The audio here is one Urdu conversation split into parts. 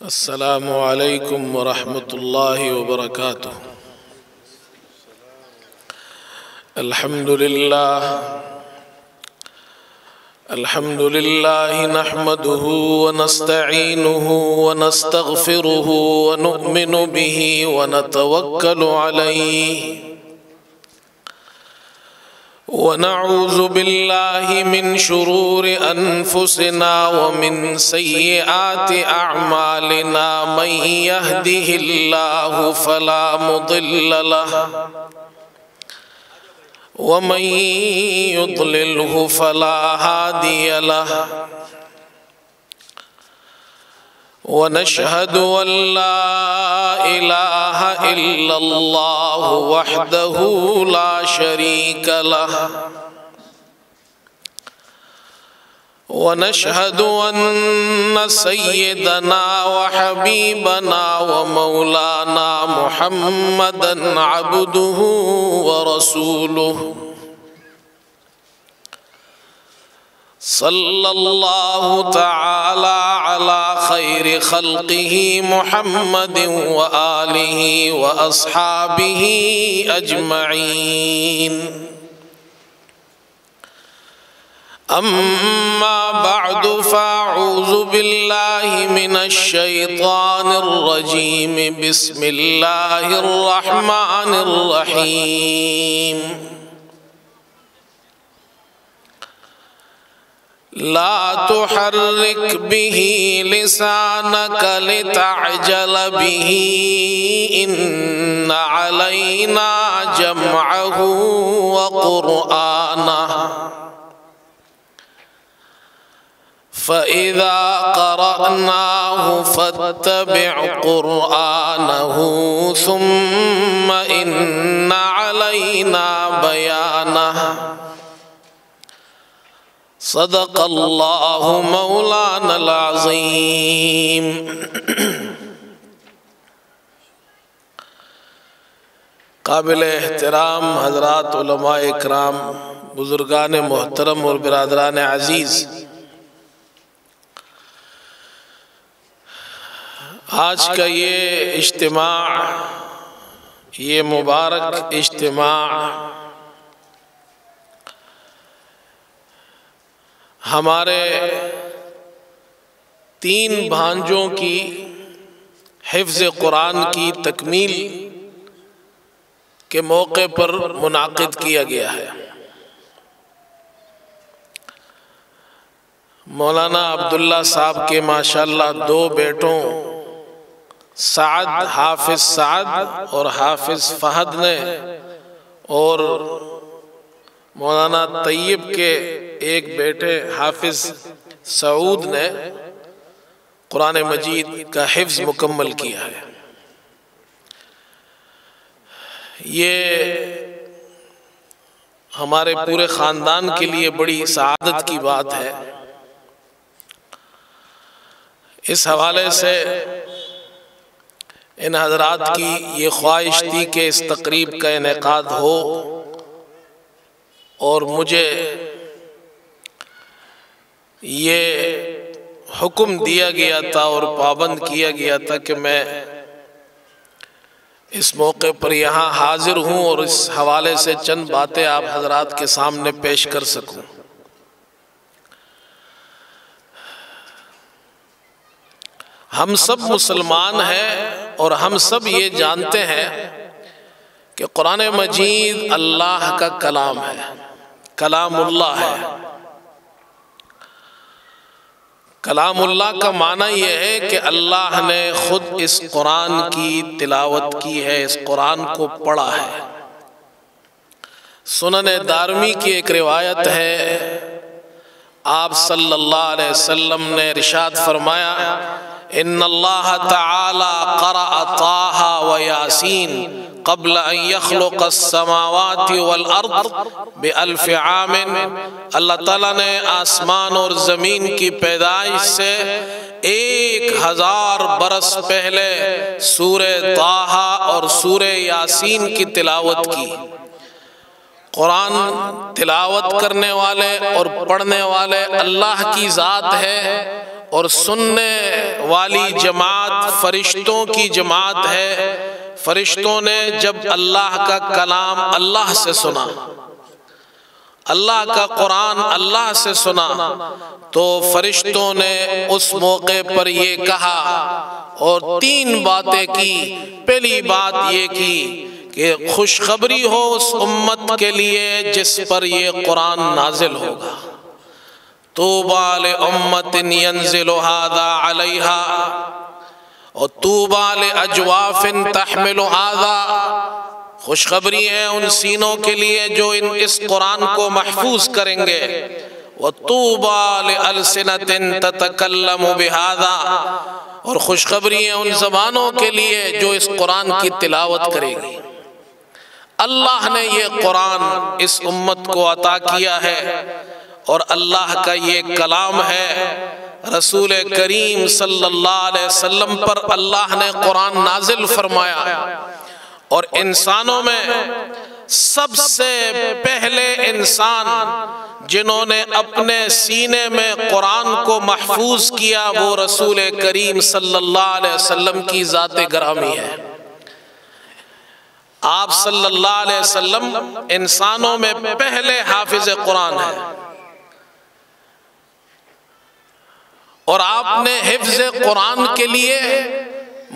السلام علیکم ورحمۃ اللہ وبرکاتہ۔ الحمد للہ نحمده ونستعینه ونستغفره ونؤمن به ونتوکل علیہ ونعوذ باللہ من شرور انفسنا ومن سیئات اعمالنا من یهده اللہ فلا مضل له ومن يضلله فلا هادي له ونشهد أن لا إله إلا الله وحده لا شريك له ونشهد أن سيدنا وحبيبنا ومولانا محمدًا عبده ورسوله صلى الله تعالى على خير خلقه محمد وآله وأصحابه أجمعين أما بعد فأعوذ بالله من الشيطان الرجيم بسم الله الرحمن الرحيم لا تحرك به لسانك لتعجل به إن علينا جمعه وقرآنه فإذا قرأناه فاتبع قرآنه ثم إن علينا بيانه صدق اللہ مولانا العظیم۔ قابل احترام حضرات علماء اکرام، بزرگان محترم اور برادران عزیز، آج کا یہ اجتماع، یہ مبارک اجتماع ہمارے 3 بھانجوں کی حفظ قرآن کی تکمیل کے موقع پر منعقد کیا گیا ہے۔ مولانا عبداللہ صاحب کے ماشاءاللہ 2 بیٹوں سعد، حافظ سعد اور حافظ فہد نے، اور مولانا طیب کے ایک بیٹے حافظ سعود نے قرآن مجید کا حفظ مکمل کیا ہے۔ یہ ہمارے پورے خاندان کے لیے بڑی سعادت کی بات ہے۔ اس حوالے سے ان حضرات کی یہ خواہش تھی کہ اس تقریب کا انعقاد ہو، اور مجھے یہ حکم دیا گیا تھا اور پابند کیا گیا تھا کہ میں اس موقع پر یہاں حاضر ہوں اور اس حوالے سے چند باتیں آپ حضرات کے سامنے پیش کر سکوں۔ ہم سب مسلمان ہیں اور ہم سب یہ جانتے ہیں کہ قرآن مجید اللہ کا کلام ہے، کلام اللہ ہے۔ کلام اللہ کا معنی یہ ہے کہ اللہ نے خود اس قرآن کی تلاوت کی ہے، اس قرآن کو پڑھا ہے۔ سنن دارمی کی ایک روایت ہے، آپ صلی اللہ علیہ وسلم نے ارشاد فرمایا، ان اللہ تعالی قرأ طٰہ و یاسین قبل ان یخلق السماوات والارض ب1000 عام۔ اللہ تعالیٰ نے آسمان اور زمین کی پیدائش سے 1000 برس پہلے سورہ طٰہ اور سورہ یاسین کی تلاوت کی۔ قرآن تلاوت کرنے والے اور پڑھنے والے اللہ کی ذات ہے، اور سننے والی جماعت فرشتوں کی جماعت ہے۔ فرشتوں نے جب اللہ کا کلام اللہ سے سنا، اللہ کا قرآن اللہ سے سنا، تو فرشتوں نے اس موقع پر یہ کہا اور 3 باتیں کی۔ پہلی بات یہ کی کہ خوشخبری ہو اس امت کے لیے جس پر یہ قرآن نازل ہوگا۔ طوبیٰ لأمت ینزل ھذا علیہا وطوبیٰ لأجواف تحمل ھذا۔ خوشخبری ہے ان سینوں کے لیے جو اس قرآن کو محفوظ کریں گے۔ وطوبیٰ لألسنۃ تتکلم بھذا، اور خوشخبری ہے ان زبانوں کے لیے جو اس قرآن کی تلاوت کرے گی۔ اللہ نے یہ قرآن اس امت کو عطا کیا ہے اور اللہ کا یہ کلام ہے۔ رسول کریم صلی اللہ علیہ وسلم پر اللہ نے قرآن نازل فرمایا، اور انسانوں میں سب سے پہلے انسان جنہوں نے اپنے سینے میں قرآن کو محفوظ کیا وہ رسول کریم صلی اللہ علیہ وسلم کی ذات گرامی ہے۔ آپ صلی اللہ علیہ وسلم انسانوں میں پہلے حافظ قرآن ہیں، اور آپ نے حفظ قرآن کے لیے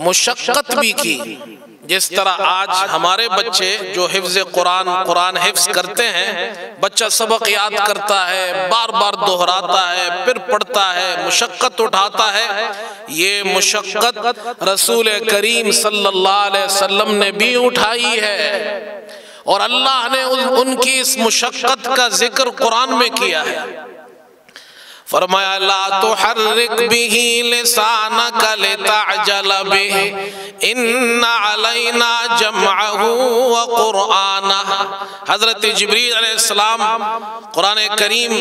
مشقت بھی کی۔ جس طرح آج ہمارے بچے جو حفظ قرآن حفظ کرتے ہیں، بچہ سبق یاد کرتا ہے، بار بار دہراتا ہے، پھر پڑھتا ہے، مشقت اٹھاتا ہے۔ یہ مشقت رسول کریم صلی اللہ علیہ وسلم نے بھی اٹھائی ہے، اور اللہ نے ان کی اس مشقت کا ذکر قرآن میں کیا ہے۔ فرمایا لا تحرک به لسانک لتعجل به ان علینا جمعہ وقرآنہ۔ حضرت جبریل علیہ السلام قرآن کریم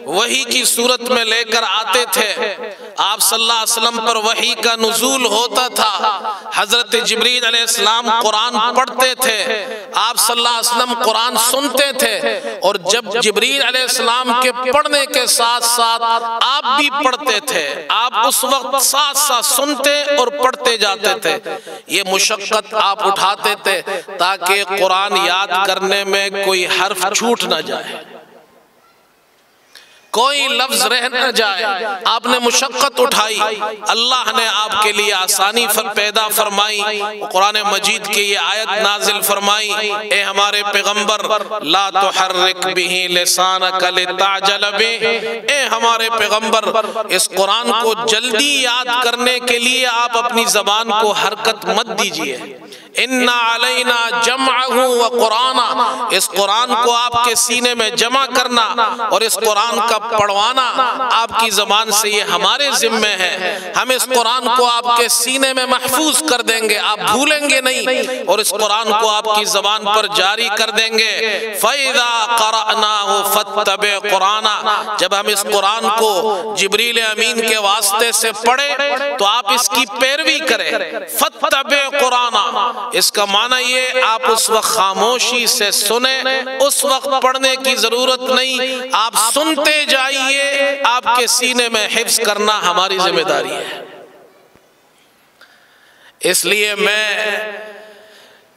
وحی کی صورت میں لے کر آتے تھے، آپ صلی اللہ علیہ وسلم پر وحی کا نزول ہوتا تھا، حضرت جبریل علیہ السلام قرآن پڑھتے تھے، آپ صلی اللہ علیہ وسلم قرآن سنتے تھے، اور جب جبریل علیہ السلام کے پڑھنے کے ساتھ ساتھ آپ بھی پڑھتے تھے، آپ اس وقت ساتھ ساتھ سنتے اور پڑھتے جاتے تھے۔ یہ مشقت آپ اٹھاتے تھے تاکہ قرآن یاد کرنے میں کوئی حرف چھوٹ نہ جائے، کوئی لفظ رہ نہ جائے۔ آپ نے مشقت اٹھائی، اللہ نے آپ کے لیے آسانی پیدا فرمائی، قرآن مجید کی یہ آیت نازل فرمائی، اے ہمارے پیغمبر لا تحرک به لسانک لتعجل به، اے ہمارے پیغمبر اس قرآن کو جلدی یاد کرنے کے لیے آپ اپنی زبان کو حرکت مت دیجئے۔ ان علینا جمعہ وقرآنہ، اس قرآن کو آپ کے سینے میں جمع کرنا اور اس قرآن کا پڑھوانا آپ کی زبان سے یہ ہمارے ذمہ ہے۔ ہم اس قرآن کو آپ کے سینے میں محفوظ کر دیں گے، آپ بھولیں گے نہیں، اور اس قرآن کو آپ کی زبان پر جاری کر دیں گے۔ فَإِذَا قَرَأْنَاهُ فَاتَّبِعْ قُرْآنَهُ، جب ہم اس قرآن کو جبریل امین کے واسطے سے پڑھیں تو آپ اس کی پیروی کریں۔ فَاتَّبِعْ قُرْآنَهُ، اس کا معنی یہ آپ اس وقت خاموشی سے سنیں، اس وقت پڑھنے کی ضرورت نہیں، آپ سنتے جائیے، آپ کے سینے میں حفظ کرنا ہماری ذمہ داری ہے۔ اس لیے میں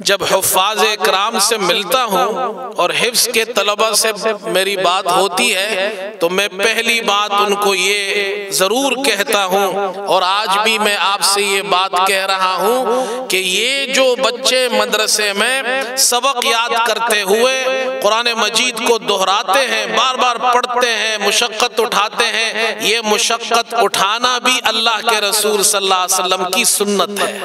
جب حفاظ اکرام سے ملتا ہوں اور حفظ کے طلبہ سے میری بات ہوتی ہے تو میں پہلی بات ان کو یہ ضرور کہتا ہوں، اور آج بھی میں آپ سے یہ بات کہہ رہا ہوں کہ یہ جو بچے مدرسے میں سبق یاد کرتے ہوئے قرآن مجید کو دہراتے ہیں، بار بار پڑھتے ہیں، مشقت اٹھاتے ہیں، یہ مشقت اٹھانا بھی اللہ کے رسول صلی اللہ علیہ وسلم کی سنت ہے۔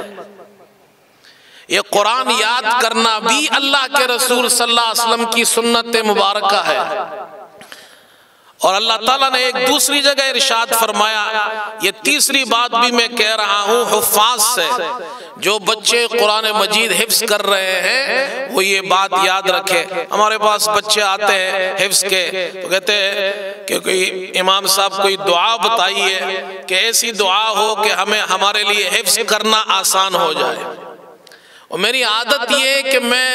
یہ قرآن یاد کرنا بھی اللہ کے رسول صلی اللہ علیہ وسلم کی سنت مبارکہ ہے۔ اور اللہ تعالیٰ نے ایک دوسری جگہ ارشاد فرمایا، یہ تیسری بات بھی میں کہہ رہا ہوں حفاظ سے، جو بچے قرآن مجید حفظ کر رہے ہیں وہ یہ بات یاد رکھے۔ ہمارے پاس بچے آتے ہیں حفظ کے تو کہتے ہیں کہ کوئی امام صاحب کوئی دعا بتائیے کہ ایسی دعا ہو کہ ہمارے لیے حفظ کرنا آسان ہو جائے۔ اور میری عادت یہ ہے کہ میں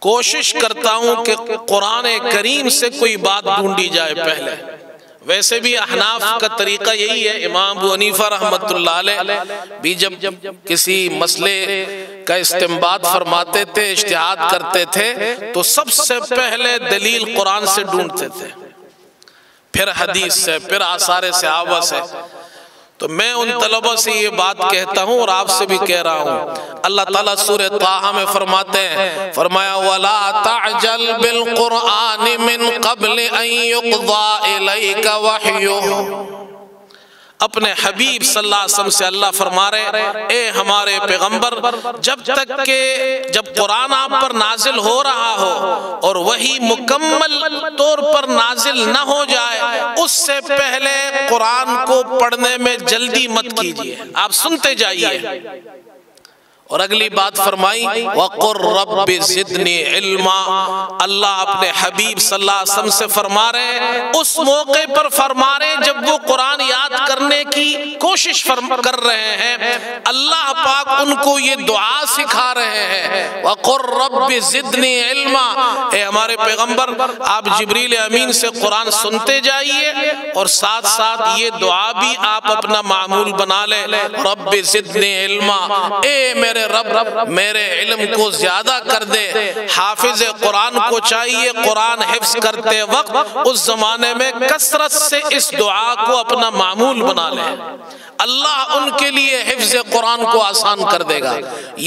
کوشش کرتا ہوں کہ قرآن کریم سے کوئی بات ڈھونڈی جائے پہلے، ویسے بھی احناف کا طریقہ یہی ہے، امام ابو حنیفہ رحمۃ اللہ علیہ بھی جب کسی مسئلے کا استنباط فرماتے تھے، اجتہاد کرتے تھے، تو سب سے پہلے دلیل قرآن سے ڈھونڈتے تھے، پھر حدیث سے، پھر آثار صحابہ سے۔ تو میں ان طلبہ سے یہ بات کہتا ہوں اور آپ سے بھی کہہ رہا ہوں، اللہ تعالیٰ سورہ طٰہٰ میں فرماتے ہیں، فرمایا وَلَا تَعْجَلْ بِالْقُرْآنِ مِن قَبْلِ أَن يُقْضَىٰ إِلَيْكَ وَحْيُهُ۔ اپنے حبیب صلی اللہ علیہ وسلم سے اللہ فرما رہے، اے ہمارے پیغمبر، جب تک کہ جب قرآن آپ پر نازل ہو رہا ہو اور وہی مکمل طور پر نازل نہ ہو جائے، اس سے پہلے قرآن کو پڑھنے میں جلدی مت کیجیے، آپ سنتے جائیے۔ اور اگلی بات فرمائی وَقُلْ رَبِّ زِدْنِي عِلْمًا، اللہ اپنے حبیب صلی اللہ علیہ وسلم سے فرما رہے ہیں، اس موقع پر فرما رہے ہیں جب وہ قرآن یاد کرنے کی کوشش کر رہے ہیں، اللہ پاک ان کو یہ دعا سکھا رہے ہیں وَقُلْ رَبِّ زِدْنِي عِلْمًا، اے ہمارے پیغمبر آپ جبریل امین سے قرآن سنتے جائیے اور ساتھ ساتھ یہ دعا بھی آپ اپنا معمول بنا لیں، رَبِّ زِدْنِي عِلْمًا، اے میرے رب میرے علم کو زیادہ کر دے۔ حافظ قرآن کو چاہیے قرآن حفظ کرتے وقت اس زمانے میں کثرت سے اس دعا کو اپنا معمول بنا لے، اللہ ان کے لیے حفظ قرآن کو آسان کر دے گا۔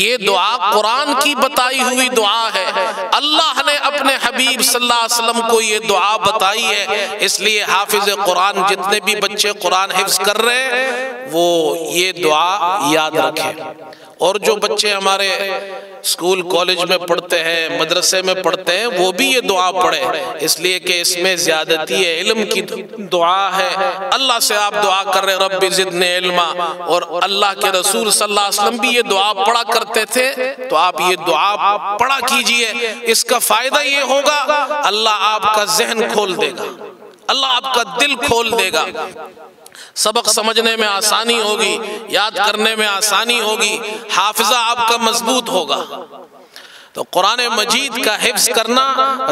یہ دعا قرآن کی بتائی ہوئی دعا ہے، اللہ نے اپنے حبیب صلی اللہ علیہ وسلم کو یہ دعا بتائی ہے، اس لیے حافظ قرآن جتنے بھی بچے قرآن حفظ کر رہے ہیں وہ یہ دعا یاد رکھیں۔ اور جو بچے ہمارے اسکول کالج میں پڑھتے ہیں، مدرسے میں پڑھتے ہیں، وہ بھی یہ دعا پڑھے، اس لیے کہ اس میں زیادتی علم کی دعا ہے۔ اللہ سے آپ دعا کر رہے رب زدنی علما، اور اللہ کے رسول صلی اللہ علیہ وسلم بھی یہ دعا پڑھا کرتے تھے، تو آپ یہ دعا پڑھا کیجئے۔ اس کا فائدہ یہ ہوگا اللہ آپ کا ذہن کھول دے گا، اللہ آپ کا دل کھول دے گا، سبق سمجھنے میں آسانی ہوگی، یاد کرنے میں آسانی ہوگی، حافظہ آپ کا مضبوط ہوگا۔ تو قرآن مجید کا حفظ کرنا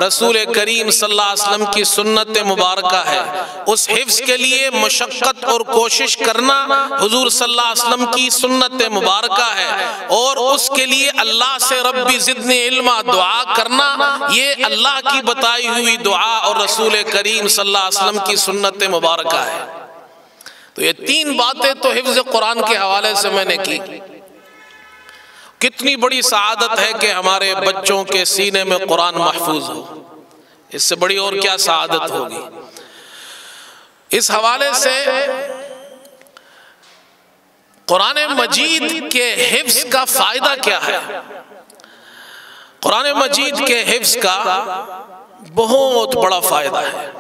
رسول کریم صلی اللہ علیہ وسلم کی سنت مبارکہ ہے، اس حفظ کے لیے مشقت اور کوشش کرنا حضور صلی اللہ علیہ وسلم کی سنت مبارکہ ہے، اور اس کے لیے اللہ سے رب زدنی علما دعا کرنا یہ اللہ کی بتائی ہوئی دعا اور رسول کریم صلی اللہ علیہ وسلم کی سنت مبارکہ ہے۔ تو یہ تین باتیں تو حفظ قرآن کے حوالے سے میں نے کی۔ کتنی بڑی سعادت ہے کہ ہمارے بچوں کے سینے میں قرآن محفوظ ہو، اس سے بڑی اور کیا سعادت ہوگی۔ اس حوالے سے قرآن مجید کے حفظ کا فائدہ کیا ہے؟ قرآن مجید کے حفظ کا بہت بڑا فائدہ ہے۔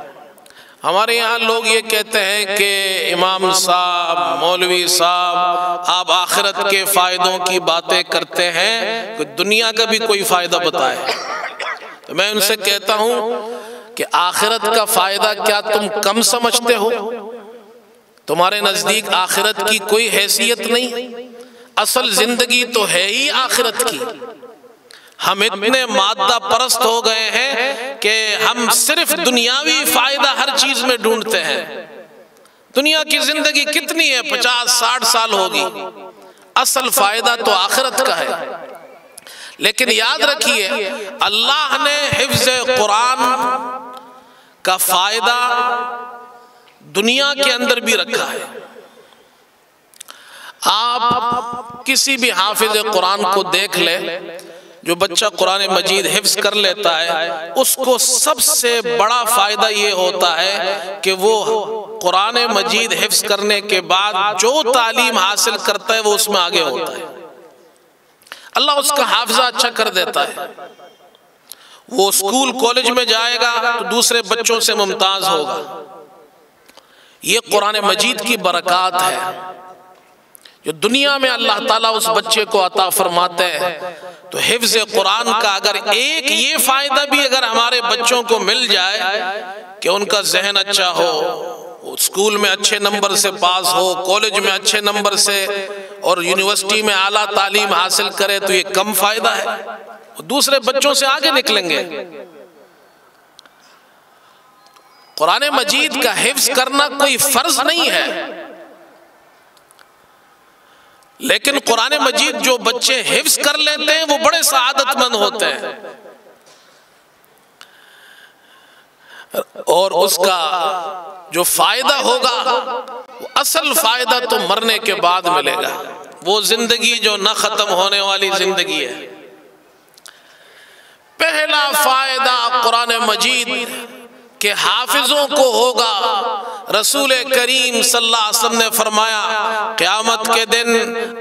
ہمارے یہاں لوگ یہ کہتے ہیں کہ امام صاحب، مولوی صاحب آپ آخرت کے فائدوں کی باتیں کرتے ہیں، کہ دنیا کا بھی کوئی فائدہ بتائے۔ تو میں ان سے کہتا ہوں کہ آخرت کا فائدہ کیا تم کم سمجھتے ہو؟ تمہارے نزدیک آخرت کی کوئی حیثیت نہیں، اصل زندگی تو ہے ہی آخرت کی۔ ہم اتنے مادہ پرست ہو گئے ہیں کہ ہم صرف دنیاوی فائدہ ہر چیز میں ڈھونڈتے ہیں۔ دنیا کی زندگی کتنی ہے؟ 50-60 سال ہوگی، اصل فائدہ تو آخرت کا ہے۔ لیکن یاد رکھیے اللہ نے حفظ قرآن کا فائدہ دنیا کے اندر بھی رکھا ہے۔ آپ کسی بھی حافظ قرآن کو دیکھ لیں، جو بچہ قرآن مجید حفظ کر لیتا ہے اس کو سب سے بڑا فائدہ یہ ہوتا ہے کہ وہ قرآن مجید حفظ کرنے کے بعد جو تعلیم حاصل کرتا ہے وہ اس میں آگے ہوتا ہے، اللہ اس کا حافظہ اچھا کر دیتا ہے۔ وہ اسکول کالج میں جائے گا تو دوسرے بچوں سے ممتاز ہوگا۔ یہ قرآن مجید کی برکات ہے جو دنیا میں اللہ تعالیٰ اس بچے کو عطا فرماتے ہیں۔ تو حفظ قرآن کا اگر ایک یہ فائدہ بھی اگر ہمارے بچوں کو مل جائے کہ ان کا ذہن اچھا ہو، اسکول میں اچھے نمبر سے پاس ہو، کالج میں اچھے نمبر سے اور یونیورسٹی میں اعلیٰ تعلیم حاصل کرے، تو یہ کم فائدہ ہے، دوسرے بچوں سے آگے نکلیں گے۔ قرآن مجید کا حفظ کرنا کوئی فرض نہیں ہے، لیکن قرآن مجید جو بچے حفظ کر لیتے ہیں وہ بڑے سعادت مند ہوتے ہیں، اور اس کا جو فائدہ ہوگا وہ اصل فائدہ تو مرنے کے بعد ملے گا، وہ زندگی جو نہ ختم ہونے والی زندگی ہے۔ پہلا فائدہ قرآن مجید کہ حافظوں کو ہوگا۔ رسول کریم صلی اللہ علیہ وسلم نے فرمایا قیامت کے دن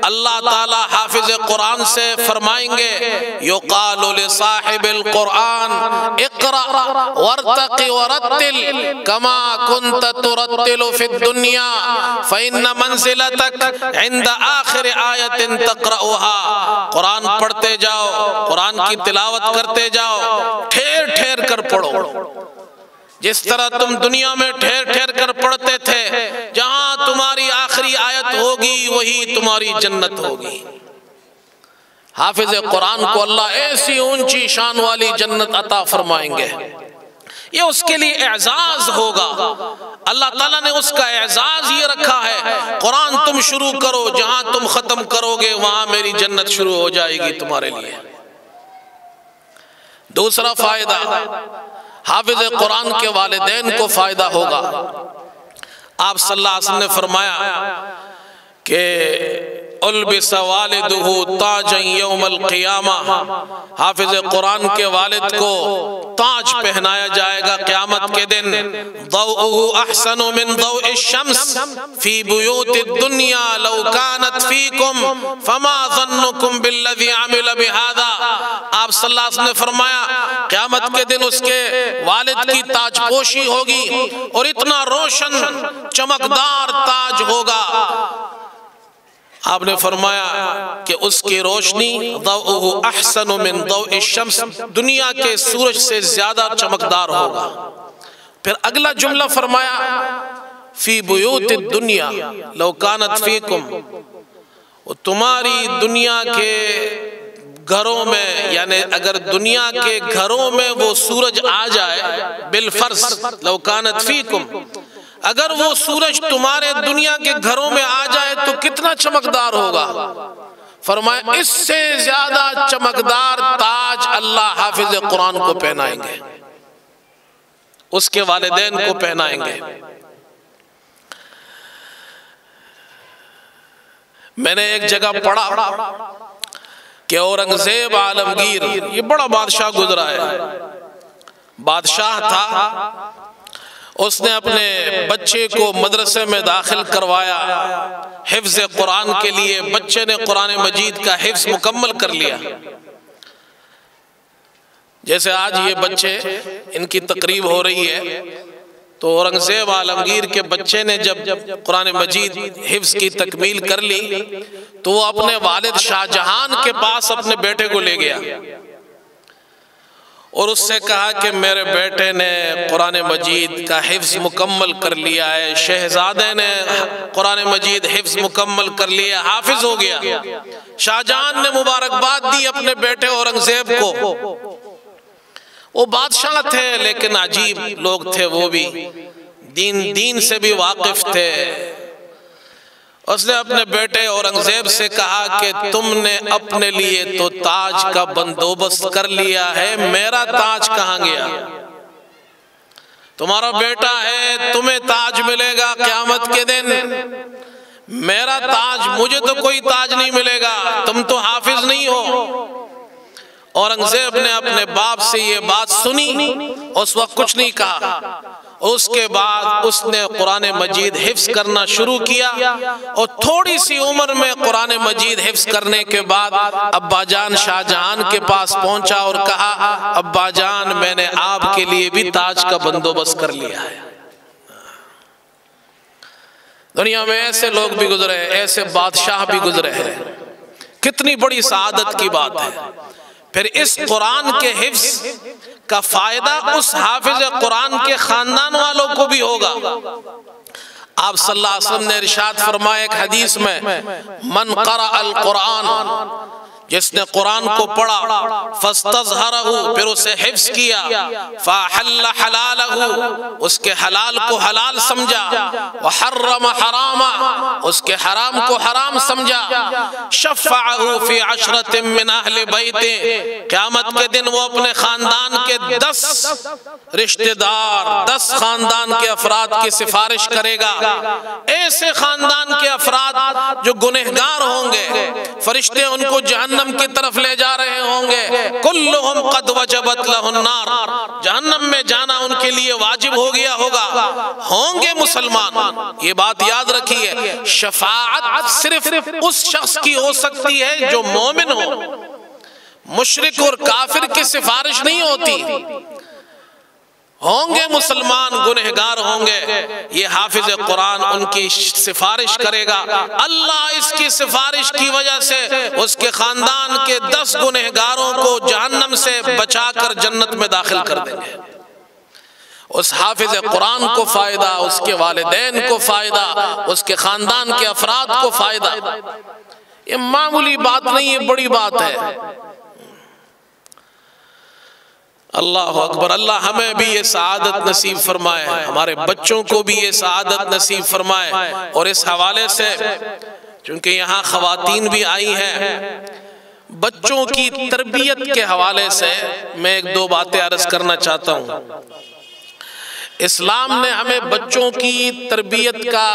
اللہ تعالی حافظ قرآن سے فرمائیں گے یقال لصاحب القرآن اقرأ وارتق ورتل کما كنت ترتل في الدنيا فإن منزلتك عند آخر آیت تقرأها۔ قرآن پڑھتے جاؤ، قرآن کی تلاوت کرتے جاؤ، ٹھہر ٹھہر کر پڑھو، جس طرح تم دنیا میں ٹھہر ٹھہر کر پڑھتے تھے، جہاں تمہاری آخری آیت ہوگی وہی تمہاری جنت ہوگی۔ حافظ قرآن کو اللہ ایسی اونچی شان والی جنت عطا فرمائیں گے، یہ اس کے لیے اعزاز ہوگا۔ اللہ تعالیٰ نے اس کا اعزاز یہ رکھا ہے، قرآن تم شروع کرو، جہاں تم ختم کرو گے وہاں میری جنت شروع ہو جائے گی تمہارے لیے۔ دوسرا فائدہ، حافظ قرآن کے والدین کو فائدہ ہوگا۔ آپ صلی اللہ علیہ وسلم نے فرمایا کہ البس والدہ تاجا یوم القیامہ، حافظ قرآن کے والد کو تاج پہنایا جائے گا قیامت کے دن۔ ضوءہ احسن من ضوء الشمس فی بیوت الدنیا لو کانت فیکم فما ظنکم بالذی عمل بہذا۔ آپ صلی اللہ علیہ وسلم نے فرمایا قیامت کے دن اس کے والد کی تاج پوشی ہوگی اور اتنا روشن چمکدار تاج ہوگا۔ آپ نے فرمایا کہ اس کی روشنی ضوءہ احسن من ضوء الشمس، دنیا کے سورج سے زیادہ چمکدار ہوگا۔ پھر اگلا جملہ فرمایا فی بیوت الدنیا لو کانت فیکم، تمہاری دنیا کے گھروں میں، یعنی اگر دنیا کے گھروں میں وہ سورج آ جائے بالفرض، لو کانت فیکم، اگر وہ سورج تمہارے دنیا کے گھروں میں آ جائے تو کتنا چمکدار ہوگا؟ فرمایا اس سے زیادہ چمکدار تاج اللہ حافظ قرآن کو پہنائیں گے، اس کے والدین کو پہنائیں گے۔ میں نے ایک جگہ پڑھا کہ اورنگزیب عالمگیر، یہ بڑا بادشاہ گزرا ہے، بادشاہ تھا، اس نے اپنے بچے کو مدرسے میں داخل کروایا حفظ قرآن کے لیے، بچے نے قرآن مجید کا حفظ مکمل کر لیا۔ جیسے آج یہ بچے، ان کی تقریب ہو رہی ہے، تو اورنگزیب عالمگیر کے بچے نے جب قرآن مجید حفظ کی تکمیل کر لی تو وہ اپنے والد شاہ جہان کے پاس اپنے بیٹے کو لے گیا اور اس سے کہا کہ میرے بیٹے نے قرآن مجید کا حفظ مکمل کر لیا ہے، شہزادے نے قرآن مجید حفظ مکمل کر لیا، حافظ ہو گیا۔ شاہ جہان نے مبارکباد دی اپنے بیٹے اورنگزیب کو۔ وہ بادشاہ تھے لیکن عجیب لوگ تھے، وہ بھی دین سے بھی واقف تھے۔ اس نے اپنے بیٹے اورنگزیب سے کہا کہ تم نے اپنے لیے تو تاج کا بندوبست کر لیا ہے، میرا تاج کہاں گیا؟ تمہارا بیٹا ہے، تمہیں تاج ملے گا قیامت کے دن، میرا تاج، مجھے تو کوئی تاج نہیں ملے گا، تم تو حافظ نہیں ہو۔ اورنگزیب نے اپنے باپ سے یہ بات سنی، اس وقت کچھ نہیں کہا۔ اس کے بعد اس نے قرآن مجید حفظ کرنا شروع کیا اور تھوڑی سی عمر میں قرآن مجید حفظ کرنے کے بعد ابا جان شاہ جہان کے پاس پہنچا اور کہا ابا جان میں نے آپ کے لیے بھی تاج کا بندوبست کر لیا ہے۔ دنیا میں ایسے لوگ بھی گزرے ہیں، ایسے بادشاہ بھی گزرے ہیں، کتنی بڑی سعادت کی بات ہے۔ پھر اس قرآن کے حفظ کا فائدہ اس حافظ قرآن کے خاندان والوں کو بھی ہوگا۔ آپ صلی اللہ علیہ وسلم نے ارشاد فرمایا ایک حدیث میں من قرأ القرآن، جس نے قرآن کو پڑھا فاستظہرہ پھر اسے حفظ کیا فاحل حلالہ اس کے حلال کو حلال سمجھا وحرم حراما اس کے حرام کو حرام سمجھا شفعہ فی عشرۃ من اہل بیت قیامت کے دن وہ اپنے خاندان کے 10 رشتہ دار 10 خاندان کے افراد کی سفارش کرے گا، ایسے خاندان کے افراد جو گنہگار ہوں گے، فرشتے ان کو جہنم کی طرف لے جا رہے ہوں گے، کلہم قد وجبت لہ النار جہنم میں جانا ان کے لیے واجب ہو گیا ہوگا، ہوں گے مسلمان۔ یہ بات یاد رکھیے، شفاعت صرف اس شخص کی ہو سکتی ہے جو مومن ہو، مشرک اور کافر کی سفارش نہیں ہوتی۔ ہوں گے مسلمان گنہگار ہوں گے، یہ حافظ قرآن ان کی سفارش کرے گا، اللہ اس کی سفارش کی وجہ سے اس کے خاندان کے 10 گنہگاروں کو جہنم سے بچا کر جنت میں داخل کر دیں گے۔ اس حافظ قرآن کو فائدہ، اس کے والدین کو فائدہ، اس کے خاندان کے افراد کو فائدہ۔ یہ معمولی بات نہیں، یہ بڑی بات ہے۔ اللہ اکبر، اللہ ہمیں بھی یہ سعادت نصیب فرمائے، ہمارے بچوں کو بھی یہ سعادت نصیب فرمائے۔ اور اس حوالے سے چونکہ یہاں خواتین بھی آئی ہیں، بچوں کی تربیت کے حوالے سے میں ایک دو باتیں عرض کرنا چاہتا ہوں۔ اسلام نے ہمیں بچوں کی تربیت کا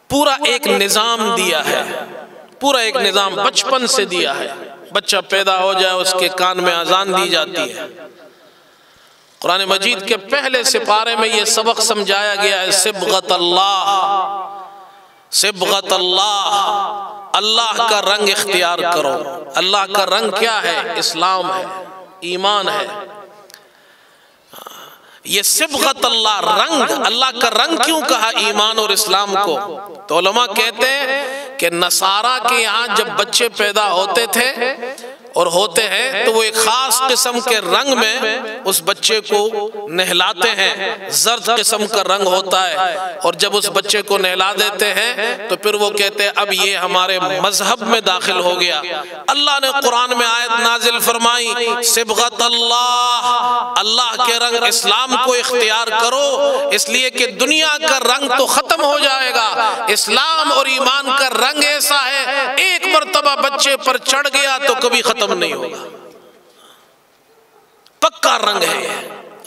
پورا ایک نظام دیا ہے، پورا ایک نظام بچپن سے دیا ہے۔ بچہ پیدا ہو جائے اس کے کان میں اذان دی جاتی ہے، قرآن مجید کے پہلے سپارے میں یہ سبق سمجھایا گیا ہے، صبغت اللہ، صبغت اللہ، اللہ کا رنگ اختیار کرو۔ اللہ کا رنگ کیا ہے؟ اسلام ہے، ایمان ہے۔ یہ صبغت اللہ، رنگ، اللہ کا رنگ کیوں کہا ایمان اور اسلام کو؟ تو علماء کہتے ہیں کہ نصارہ کے یہاں جب بچے پیدا ہوتے تھے اور ہوتے ہیں تو وہ ایک خاص قسم کے رنگ میں اس بچے کو نہلاتے ہیں، زرد قسم کا رنگ ہوتا ہے، اور جب اس بچے کو نہلا دیتے ہیں تو پھر وہ کہتے ہیں اب یہ ہمارے مذہب میں داخل ہو گیا۔ اللہ نے قرآن میں آیت نازل فرمائی، صبغت اللہ، اللہ کے رنگ اسلام کو اختیار کرو، اس لیے کہ دنیا کا رنگ تو ختم ہو جائے گا، اسلام اور ایمان کا رنگ ایسا ہے ایک مرتبہ بچے پر چڑھ گیا تو کبھی ختم نہیں ہوگا، پکا رنگ ہے۔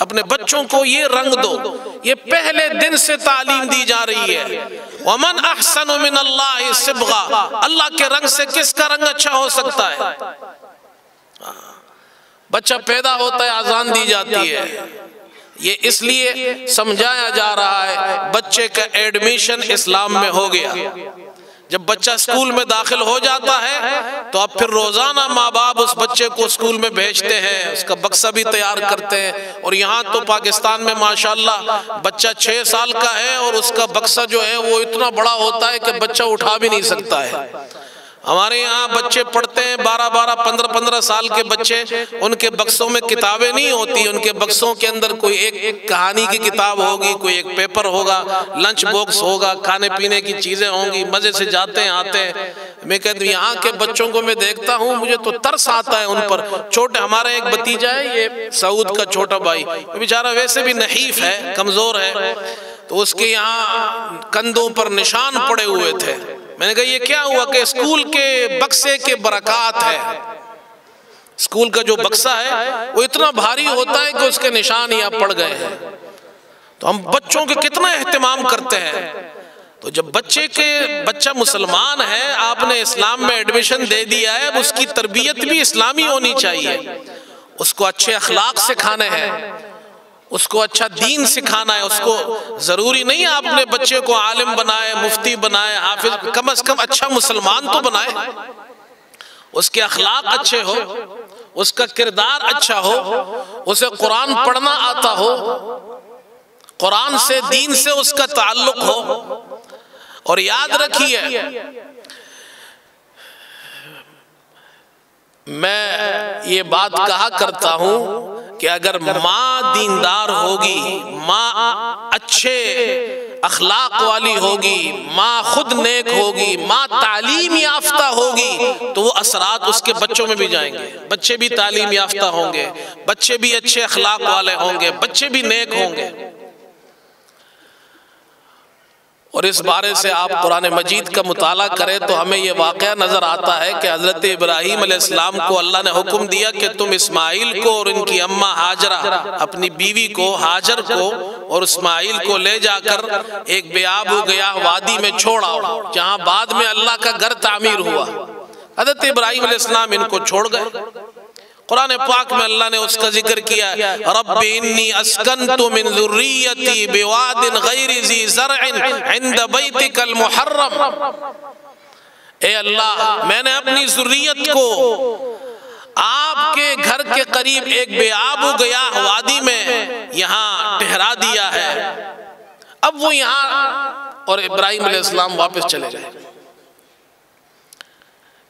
اپنے بچوں کو یہ رنگ دو، یہ پہلے دن سے تعلیم دی جا رہی ہے۔ وَمَنْ أَحْسَنُ مِنَ اللَّهِ صِبْغًا، اللہ کے رنگ سے کس کا رنگ اچھا ہو سکتا ہے؟ بچہ پیدا ہوتا ہے اذان دی جاتی ہے، یہ اس لیے سمجھایا جا رہا ہے بچے کا ایڈمیشن اسلام میں ہو گیا۔ جب بچہ اسکول میں داخل ہو جاتا ہے تو اب پھر روزانہ ماں باپ اس بچے کو اسکول میں بھیجتے ہیں، اس کا بکسہ بھی تیار کرتے ہیں، اور یہاں تو پاکستان میں ماشاءاللہ بچہ 6 سال کا ہے اور اس کا بکسہ جو ہے وہ اتنا بڑا ہوتا ہے کہ بچہ اٹھا بھی نہیں سکتا ہے۔ ہمارے یہاں بچے پڑھتے ہیں 12 15 سال کے بچے، ان کے بکسوں میں کتابیں نہیں ہوتی، ان کے بکسوں کے اندر کوئی ایک کہانی کی کتاب ہوگی، کوئی ایک پیپر ہوگا، لنچ باکس ہوگا، کھانے پینے کی چیزیں ہوں گی، مزے سے جاتے ہیں آتے ہیں۔ میں کہتا ہوں یہاں کے بچوں کو میں دیکھتا ہوں مجھے تو ترس آتا ہے ان پر۔ چھوٹے ہمارا ایک بھتیجا ہے، یہ سعود کا چھوٹا بھائی، وہ بیچارہ ویسے بھی نحیف ہے، کمزور ہے، تو اس کے یہاں کندھوں پر نشان پڑے ہوئے تھے۔ میں نے کہا یہ کیا ہوا؟ کہ اسکول کے بکسے کے برکات ہے، اسکول کا جو بکسہ ہے وہ اتنا بھاری ہوتا ہے کہ اس کے نشان یہاں پڑ گئے ہیں۔ تو ہم بچوں کے کتنا اہتمام کرتے ہیں۔ تو جب بچہ مسلمان ہے، آپ نے اسلام میں ایڈمیشن دے دیا ہے، اب اس کی تربیت بھی اسلامی ہونی چاہیے، اس کو اچھے اخلاق سکھانے ہیں، اس کو اچھا دین سکھانا ہے۔ اس کو ضروری نہیں آپ نے بچے کو عالم بنائے، مفتی بنائے، حافظ، کم از کم اچھا مسلمان تو بنائے، اس کے اخلاق اچھے ہو، اس کا کردار اچھا ہو، اسے قرآن پڑھنا آتا ہو، قرآن سے دین سے اس کا تعلق ہو۔ اور یاد رکھیے میں یہ بات کہا کرتا ہوں کہ اگر ماں دیندار ہوگی، ماں اچھے اخلاق والی ہوگی، ماں خود نیک ہوگی، ماں تعلیم یافتہ ہوگی، تو وہ اثرات اس کے بچوں میں بھی جائیں گے۔ بچے بھی تعلیم یافتہ ہوں گے، بچے بھی اچھے اخلاق والے ہوں گے، بچے بھی نیک ہوں گے۔ اور اس بارے سے آپ قرآن مجید کا مطالعہ کریں تو ہمیں یہ واقعہ نظر آتا ہے کہ حضرت ابراہیم علیہ السلام کو اللہ نے حکم دیا کہ تم اسماعیل کو اور ان کی اماں ہاجرہ، اپنی بیوی کو ہاجر کو اور اسماعیل کو لے جا کر ایک بے آب ہو گیا وادی میں چھوڑ آؤ، جہاں بعد میں اللہ کا گھر تعمیر ہوا۔ حضرت ابراہیم علیہ السلام ان کو چھوڑ گئے۔ قرآن پاک میں اللہ نے اس کا ذکر کیا، رب انی اسکنت من ذریتی بواد غیر ذی زرع عند بیتک المحرم، اے اللہ میں نے اپنی ذریت کو آپ کے گھر کے قریب ایک بے آب ہو گیا وادی میں یہاں ٹھہرا دیا ہے۔ اب وہ یہاں، اور ابراہیم علیہ السلام واپس چلے گئے۔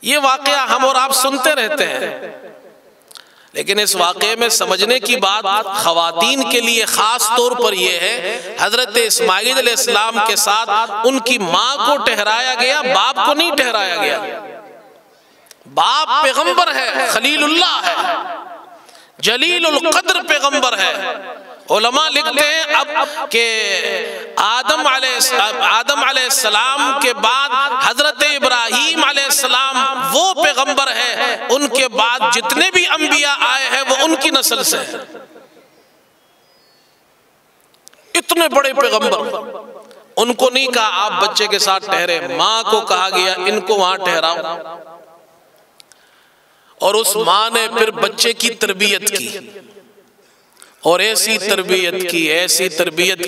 یہ واقعہ ہم اور آپ سنتے رہتے ہیں، لیکن اس واقعے میں سمجھنے کی بات خواتین کے لیے خاص طور پر یہ ہے، حضرت اسماعیل علیہ السلام کے ساتھ ان کی ماں کو ٹھہرایا گیا، باپ کو نہیں ٹھہرایا گیا۔ باپ پیغمبر ہے، خلیل اللہ ہے، جلیل القدر پیغمبر ہے۔ علماء لکھتے ہیں اب کہ آدم علیہ السلام کے بعد حضرت ابراہیم علیہ السلام وہ پیغمبر ہے، ان کے بعد جتنے بھی انبیاء آئے ہیں وہ ان کی نسل سے ہیں۔ اتنے بڑے پیغمبر، ان کو نہیں کہا آپ بچے کے ساتھ ٹھہرے، ماں کو کہا گیا ان کو وہاں ٹھہراؤ، اور اس ماں نے پھر بچے کی تربیت کی، اور ایسی تربیت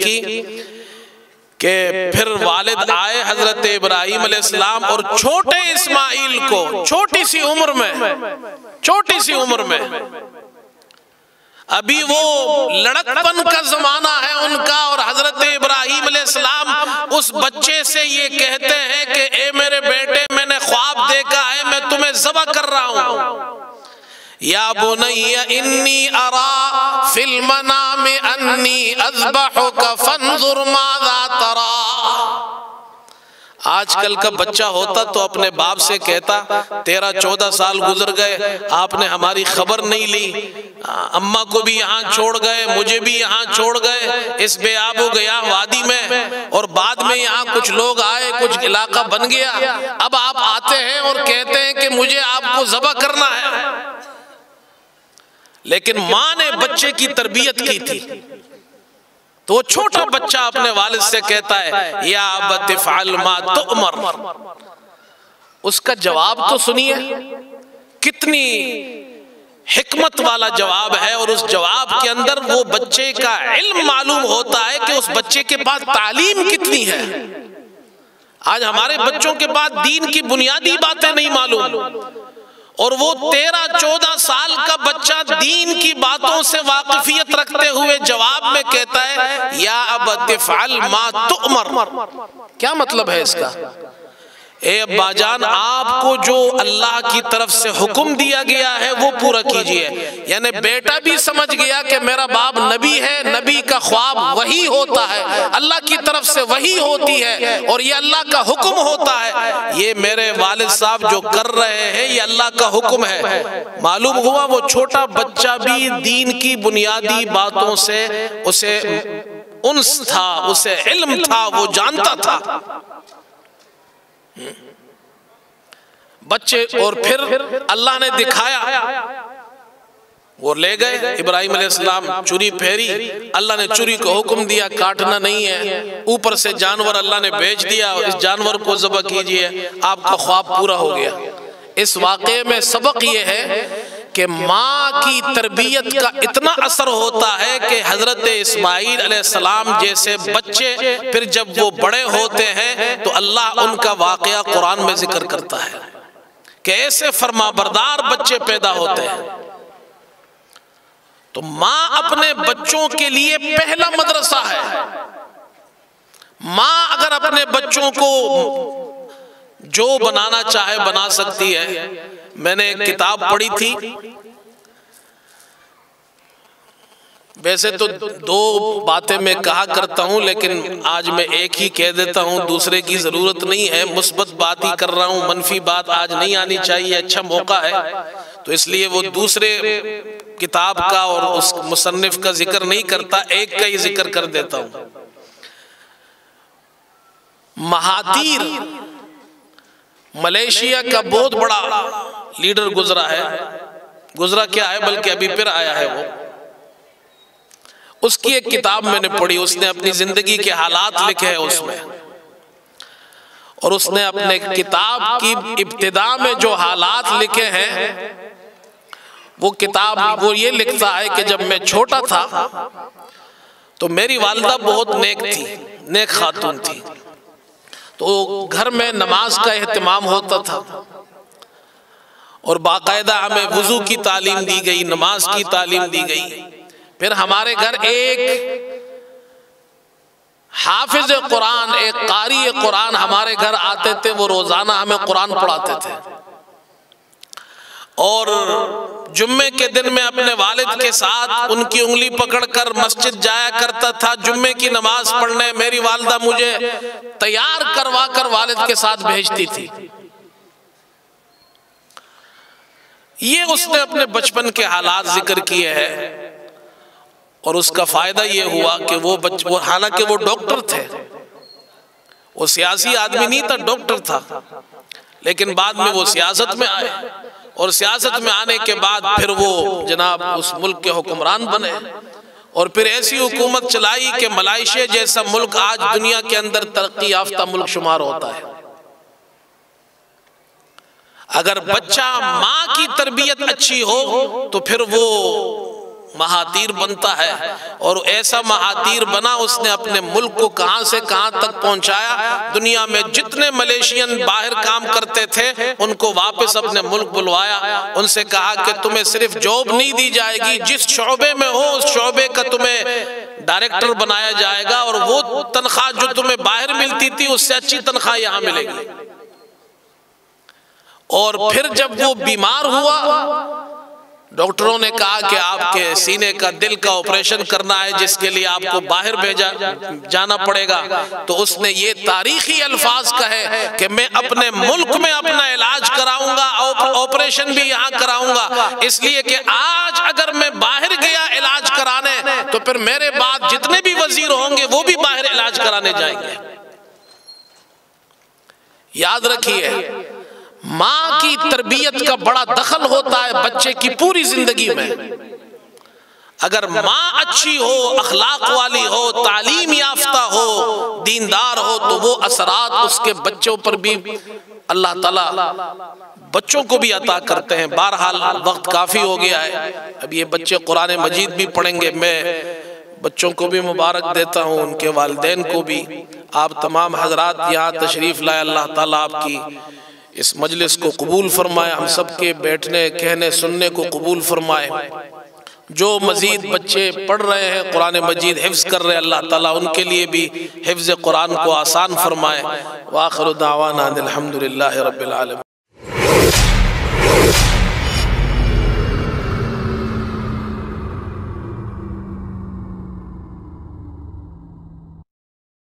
کی کہ پھر والد آئے حضرت ابراہیم علیہ السلام اور چھوٹے اسماعیل کو چھوٹی سی عمر میں ابھی وہ لڑکپن کا زمانہ ہے ان کا، اور حضرت ابراہیم علیہ السلام اس بچے سے یہ کہتے ہیں کہ اے میرے بیٹے، میں نے خواب دیکھا ہے، میں تمہیں ذبح کر رہا ہوں۔ یا بنی انی ارا فی المنام انی اذبحک فانظر ماذا ترى۔ آج کل کا بچہ ہوتا تو اپنے باپ سے کہتا 13-14 سال گزر گئے، آپ نے ہماری خبر نہیں لی، اماں کو بھی یہاں چھوڑ گئے، مجھے بھی یہاں چھوڑ گئے اس بے آب ہو گیا وادی میں، اور بعد میں یہاں کچھ لوگ آئے، کچھ علاقہ بن گیا، اب آپ آتے ہیں اور کہتے ہیں کہ مجھے آپ کو ذبح کرنا ہے۔ لیکن ماں نے بچے کی تربیت کی تھی، تو وہ چھوٹا بچہ اپنے والد سے کہتا ہے یا ابت افعل ما تؤمر۔ اس کا جواب تو سنیے، کتنی حکمت والا جواب ہے، اور اس جواب کے اندر وہ بچے کا علم معلوم ہوتا ہے کہ اس بچے کے پاس تعلیم کتنی ہے۔ آج ہمارے بچوں کے پاس دین کی بنیادی باتیں نہیں معلوم، اور وہ 13-14 سال کا بچہ دین کی باتوں سے واقفیت رکھتے ہوئے جواب میں کہتا ہے یا ابت افعل ما تؤمر۔ کیا مطلب ہے اس کا؟ اے ابا جان، آپ کو جو اللہ کی طرف سے حکم دیا گیا ہے وہ پورا کیجئے۔ یعنی بیٹا بھی سمجھ گیا کہ میرا باپ نبی ہے، نبی کا خواب وحی ہوتا ہے، اللہ کی طرف سے وحی ہوتی ہے، اور یہ اللہ کا حکم ہوتا ہے، یہ میرے والد صاحب جو کر رہے ہیں یہ اللہ کا حکم ہے۔ معلوم ہوا وہ چھوٹا بچہ بھی دین کی بنیادی باتوں سے اسے انس تھا، اسے علم تھا، وہ جانتا تھا۔ بچے، اور پھر اللہ نے دکھایا، وہ لے گئے ابراہیم علیہ السلام، چوری پھیری، اللہ نے چوری کو حکم دیا کاٹنا نہیں ہے، اوپر سے جانور اللہ نے بھیج دیا، اس جانور کو ذبح کیجئے، آپ کا خواب پورا ہو گیا۔ اس واقعے میں سبق یہ ہے کہ ماں کی تربیت کا اتنا اثر ہوتا ہے کہ حضرت اسماعیل علیہ السلام جیسے بچے پھر جب وہ بڑے ہوتے ہیں تو اللہ ان کا واقعہ قرآن میں ذکر کرتا ہے کہ ایسے فرما بردار بچے پیدا ہوتے ہیں۔ تو ماں اپنے بچوں کے لیے پہلا مدرسہ ہے۔ ماں اگر اپنے بچوں کو جو بنانا چاہے بنا سکتی ہے۔ میں نے ایک کتاب پڑھی تھی ویسے تو دو باتیں میں کہا کرتا ہوں، لیکن آج میں ایک ہی کہہ دیتا ہوں، دوسرے کی ضرورت نہیں ہے، مثبت بات ہی کر رہا ہوں، منفی بات آج نہیں آنی چاہیے، اچھا موقع ہے، تو اس لیے وہ دوسرے کتاب کا اور اس مصنف کا ذکر نہیں کرتا، ایک کا ہی ذکر کر دیتا ہوں۔ مہاتیر ملیشیا کا بہت بڑا لیڈر گزرا ہے، گزرا کیا ہے بلکہ ابھی پھر آیا ہے وہ، اس کی ایک کتاب میں نے پڑھی، اس نے اپنی زندگی کے حالات لکھے ہیں اس میں، اور اس نے اپنے کتاب کی ابتدا میں جو حالات لکھے ہیں، وہ کتاب وہ یہ لکھتا ہے کہ جب میں چھوٹا تھا تو میری والدہ بہت نیک تھی، نیک خاتون تھی، تو گھر میں نماز کا اہتمام ہوتا تھا، اور باقاعدہ ہمیں وضو کی تعلیم دی گئی، نماز کی تعلیم دی گئی۔ پھر ہمارے گھر ایک حافظ قرآن، ایک قاری قرآن ہمارے گھر آتے تھے، وہ روزانہ ہمیں قرآن پڑھاتے تھے، اور جمعے کے دن میں اپنے والد کے ساتھ ان کی انگلی پکڑ کر مسجد جایا کرتا تھا جمعے کی نماز پڑھنے۔ میری والدہ مجھے تیار کروا کر والد کے ساتھ بھیجتی تھی۔ یہ اس نے اپنے بچپن کے حالات ذکر کیے ہیں، اور اس کا فائدہ یہ ہوا کہ وہ حالانکہ وہ ڈاکٹر تھے، وہ سیاسی آدمی نہیں تھا، ڈاکٹر تھا، لیکن بعد میں وہ سیاست میں آئے، اور سیاست میں آنے کے بعد پھر وہ جناب اس ملک کے حکمران بنے، اور پھر ایسی حکومت چلائی کہ ملائیشیا جیسا ملک آج دنیا کے اندر ترقی یافتہ ملک شمار ہوتا ہے۔ اگر بچہ ماں کی تربیت اچھی ہو تو پھر وہ مہاتیر بنتا ہے، اور ایسا مہاتیر بنا، اس نے اپنے ملک کو کہاں سے کہاں تک پہنچایا۔ دنیا میں جتنے ملیشین باہر کام کرتے تھے ان کو واپس اپنے ملک بلوایا، ان سے کہا کہ تمہیں صرف جاب نہیں دی جائے گی، جس شعبے میں ہو اس شعبے کا تمہیں ڈائریکٹر بنایا جائے گا، اور وہ تنخواہ جو تمہیں باہر ملتی تھی اس سے اچھی تنخواہ یہاں ملے گی۔ اور پھر جب وہ بیمار ہوا، ڈاکٹروں نے کہا کہ آپ کے سینے کا دل کا آپریشن کرنا ہے، جس کے لیے آپ کو باہر بھیجا جانا پڑے گا، تو اس نے یہ تاریخی الفاظ کہے کہ میں اپنے ملک میں اپنا علاج کراؤں گا، آپریشن بھی یہاں کراؤں گا، اس لیے کہ آج اگر میں باہر گیا علاج کرانے تو پھر میرے بعد جتنے بھی وزیر ہوں گے وہ بھی باہر علاج کرانے جائیں گے۔ یاد رکھیے، ماں کی تربیت کا بڑا دخل ہوتا ہے بچے کی پوری زندگی میں۔ اگر ماں اچھی ہو، اخلاق والی ہو، تعلیم یافتہ ہو، دیندار ہو، تو وہ اثرات اس کے بچوں پر بھی اللہ تعالیٰ بچوں کو بھی عطا کرتے ہیں۔ بہرحال وقت کافی ہو گیا ہے، اب یہ بچے قرآن مجید بھی پڑھیں گے، میں بچوں کو بھی مبارک دیتا ہوں، ان کے والدین کو بھی۔ آپ تمام حضرات یہاں تشریف لائے، اللہ تعالیٰ آپ کی اس مجلس کو قبول فرمائے، ہم سب کے بیٹھنے کہنے سننے کو قبول فرمائے۔ جو مزید بچے پڑھ رہے ہیں قرآن مجید حفظ کر رہے ہیں، اللہ تعالیٰ ان کے لیے بھی حفظ قرآن کو آسان فرمائے۔ وآخر دعوانا الحمدللہ رب العالمین۔